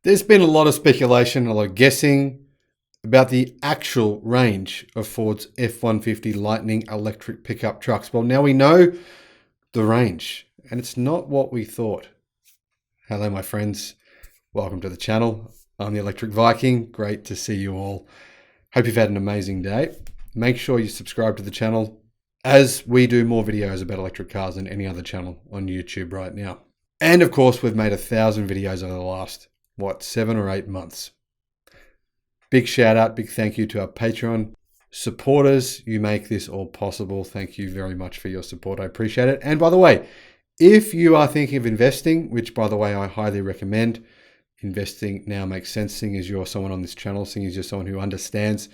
There's been a lot of speculation, a lot of guessing about the actual range of Ford's F-150 Lightning electric pickup trucks. Well, now we know the range, and it's not what we thought. Hello, my friends. Welcome to the channel. I'm the Electric Viking. Great to see you all. Hope you've had an amazing day. Make sure you subscribe to the channel, as we do more videos about electric cars than any other channel on YouTube right now. And of course, we've made 1,000 videos over the last 7 or 8 months. Big shout out, big thank you to our Patreon supporters. You make this all possible. Thank you very much for your support. I appreciate it. And by the way, if you are thinking of investing, which by the way, I highly recommend, investing now makes sense, seeing as you're someone on this channel, seeing as you're someone who understands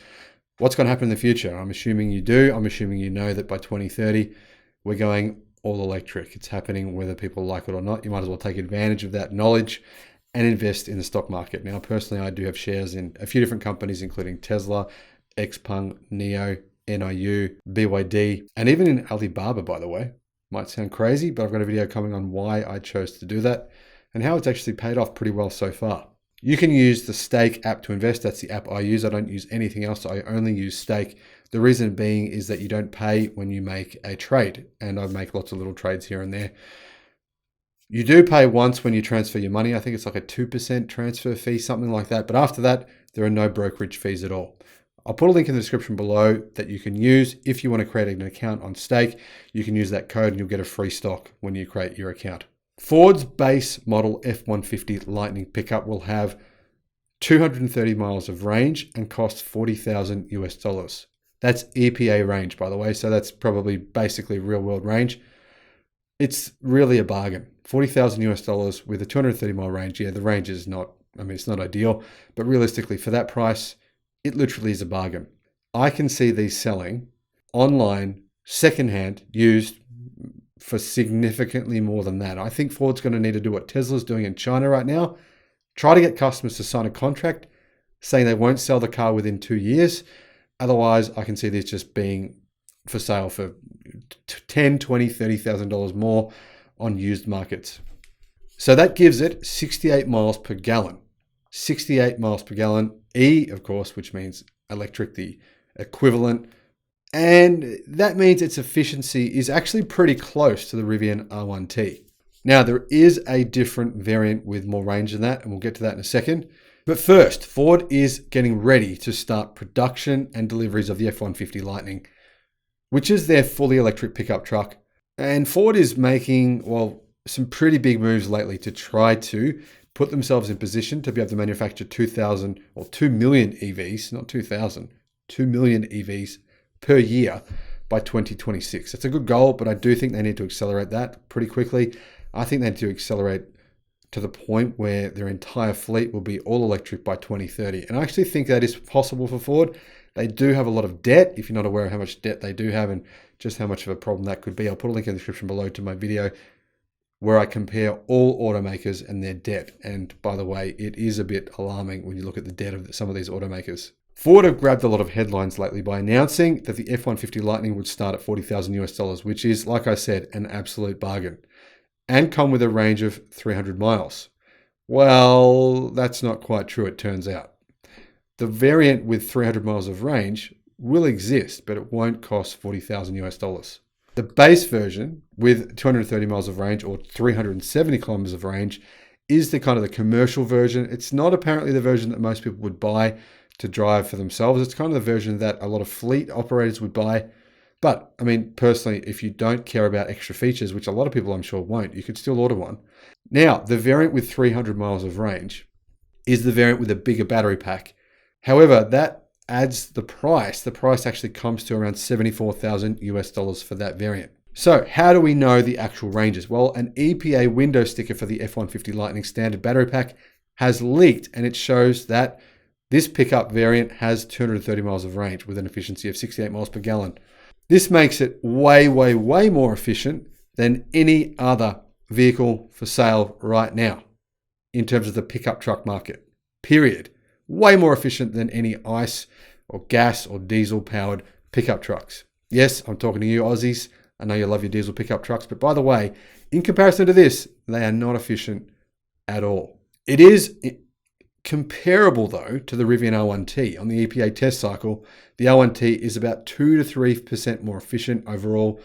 what's going to happen in the future. I'm assuming you do. I'm assuming you know that by 2030, we're going all electric. It's happening whether people like it or not. You might as well take advantage of that knowledge and invest in the stock market. Now, personally, I do have shares in a few different companies, including Tesla, XPeng, NIO, NIO, BYD, and even in Alibaba, by the way. Might sound crazy, but I've got a video coming on why I chose to do that and how it's actually paid off pretty well so far. You can use the Stake app to invest. That's the app I use. I don't use anything else. I only use Stake. The reason being is that you don't pay when you make a trade, and I make lots of little trades here and there. You do pay once when you transfer your money. I think it's like a 2% transfer fee, something like that. But after that, there are no brokerage fees at all. I'll put a link in the description below that you can use if you want to create an account on Stake. You can use that code and you'll get a free stock when you create your account. Ford's base model F-150 Lightning pickup will have 230 miles of range and cost $40,000 US. That's EPA range, by the way. So that's probably basically real world range. It's really a bargain. $40,000 US with a 230 mile range. Yeah, the range is not, it's not ideal, but realistically for that price, it literally is a bargain. I can see these selling online, secondhand, used for significantly more than that. I think Ford's going to need to do what Tesla's doing in China right now. Try to get customers to sign a contract saying they won't sell the car within 2 years. Otherwise, I can see this just being for sale for $10,000, $20,000, $30,000 more on used markets. So that gives it 68 miles per gallon. 68 miles per gallon. E, of course, which means electric, the equivalent. And that means its efficiency is actually pretty close to the Rivian R1T. Now, there is a different variant with more range than that, and we'll get to that in a second. But first, Ford is getting ready to start production and deliveries of the F-150 Lightning, which is their fully electric pickup truck. And Ford is making, some pretty big moves lately to try to put themselves in position to be able to manufacture 2 million EVs, not 2,000, 2 million EVs per year by 2026. It's a good goal, but I do think they need to accelerate that pretty quickly. I think they need to accelerate to the point where their entire fleet will be all electric by 2030. And I actually think that is possible for Ford. They do have a lot of debt. If you're not aware of how much debt they do have and just how much of a problem that could be, I'll put a link in the description below to my video where I compare all automakers and their debt. And by the way, it is a bit alarming when you look at the debt of some of these automakers. Ford have grabbed a lot of headlines lately by announcing that the F-150 Lightning would start at $40,000 US, which is, like I said, an absolute bargain, and come with a range of 300 miles. Well, that's not quite true, it turns out. The variant with 300 miles of range will exist, but it won't cost $40,000 US. The base version with 230 miles of range or 370 kilometers of range is the kind of the commercial version. It's not apparently the version that most people would buy to drive for themselves. It's kind of the version that a lot of fleet operators would buy. But personally, if you don't care about extra features, which a lot of people I'm sure won't, you could still order one. Now, the variant with 300 miles of range is the variant with a bigger battery pack. However, that adds the price. The price actually comes to around $74,000 US for that variant. So how do we know the actual ranges? Well, an EPA window sticker for the F-150 Lightning standard battery pack has leaked, and it shows that this pickup variant has 230 miles of range with an efficiency of 68 miles per gallon. This makes it way, way, way more efficient than any other vehicle for sale right now in terms of the pickup truck market, period. Way more efficient than any ICE or gas or diesel powered pickup trucks. Yes, I'm talking to you Aussies. I know you love your diesel pickup trucks, but by the way, in comparison to this, they are not efficient at all. It is Comparable though to the Rivian R1T. On the EPA test cycle, the R1T is about 2 to 3% more efficient overall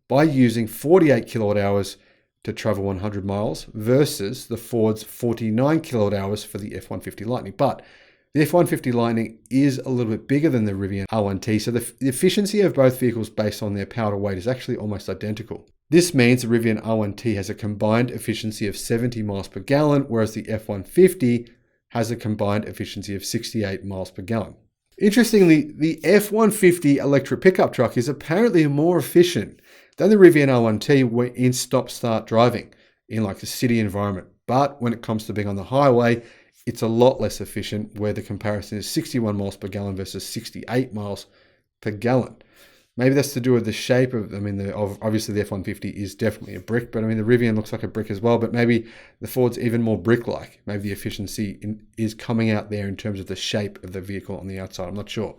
by using 48 kilowatt hours to travel 100 miles versus the Ford's 49 kilowatt hours for the F150 Lightning. But the F150 Lightning is a little bit bigger than the Rivian R1T, so the efficiency of both vehicles based on their power to weight is actually almost identical. This means the Rivian R1T has a combined efficiency of 70 miles per gallon, whereas the F150 has a combined efficiency of 68 miles per gallon. Interestingly, the F150 electric pickup truck is apparently more efficient than the Rivian R1T in stop-start driving in like a city environment. But when it comes to being on the highway, it's a lot less efficient, where the comparison is 61 miles per gallon versus 68 miles per gallon. Maybe that's to do with the shape of, obviously the F-150 is definitely a brick, but the Rivian looks like a brick as well, but maybe the Ford's even more brick-like. Maybe the efficiency is coming out there in terms of the shape of the vehicle on the outside. I'm not sure.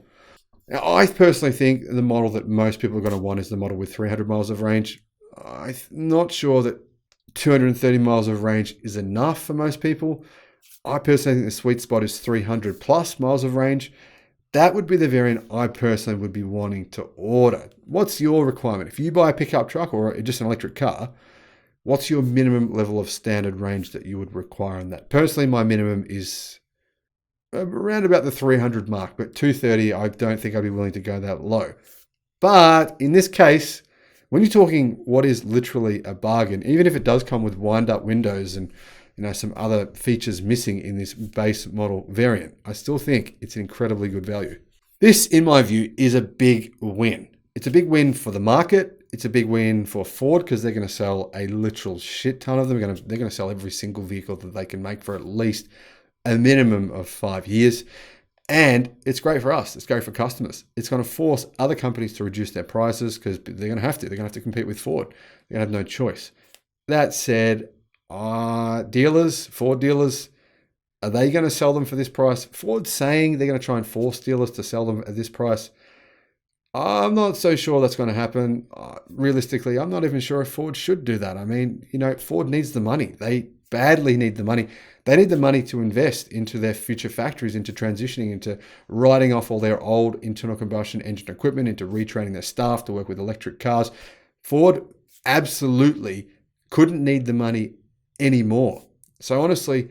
Now, I personally think the model that most people are going to want is the model with 300 miles of range. I'm not sure that 230 miles of range is enough for most people. I personally think the sweet spot is 300 plus miles of range. That would be the variant I personally would be wanting to order. What's your requirement? If you buy a pickup truck or just an electric car, what's your minimum level of standard range that you would require on that? Personally, my minimum is around about the 300 mark, but 230, I don't think I'd be willing to go that low. But in this case, when you're talking what is literally a bargain, even if it does come with wind-up windows and some other features missing in this base model variant, I still think it's an incredibly good value. This, in my view, is a big win. It's a big win for the market. It's a big win for Ford because they're going to sell a literal shit ton of them. They're going to sell every single vehicle that they can make for at least a minimum of 5 years. And it's great for us. It's great for customers. It's going to force other companies to reduce their prices because they're going to have to. They're going to have to compete with Ford. They're going to have no choice. That said, Ford dealers, are they going to sell them for this price? Ford's saying they're going to try and force dealers to sell them at this price. I'm not so sure that's going to happen. Realistically, I'm not even sure if Ford should do that. Ford needs the money. They badly need the money. They need the money to invest into their future factories, into transitioning, into writing off all their old internal combustion engine equipment, into retraining their staff to work with electric cars. Ford absolutely couldn't need the money anymore. So honestly,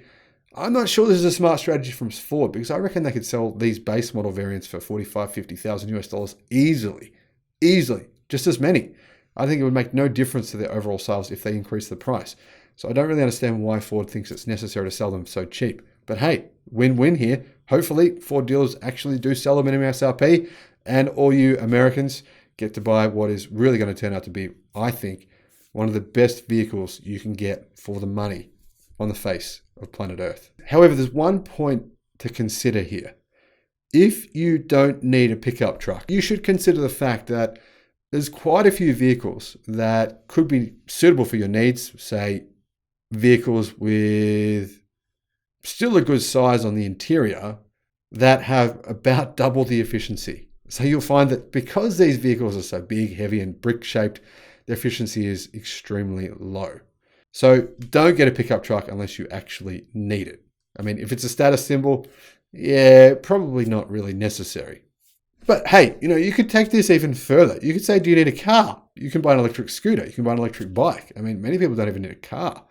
I'm not sure this is a smart strategy from Ford, because I reckon they could sell these base model variants for $45,000-$50,000 US easily, just as many. I think it would make no difference to their overall sales if they increase the price. So I don't really understand why Ford thinks it's necessary to sell them so cheap. But hey, win-win here. Hopefully Ford dealers actually do sell them at MSRP, and all you Americans get to buy what is really going to turn out to be, I think, one of the best vehicles you can get for the money on the face of planet Earth. However, there's one point to consider here. If you don't need a pickup truck, you should consider the fact that there's quite a few vehicles that could be suitable for your needs, say vehicles with still a good size on the interior that have about double the efficiency. So you'll find that because these vehicles are so big, heavy, and brick-shaped, their efficiency is extremely low. So don't get a pickup truck unless you actually need it. If it's a status symbol, yeah, probably not really necessary. But hey, you could take this even further. You could say, do you need a car? You can buy an electric scooter. You can buy an electric bike. Many people don't even need a car.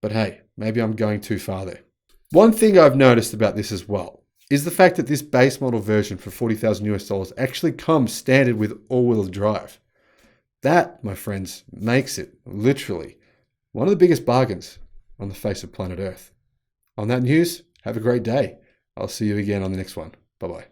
But hey, maybe I'm going too far there. One thing I've noticed about this as well is the fact that this base model version for $40,000 US actually comes standard with all-wheel drive. That, my friends, makes it literally one of the biggest bargains on the face of planet Earth. On that news, have a great day. I'll see you again on the next one. Bye-bye.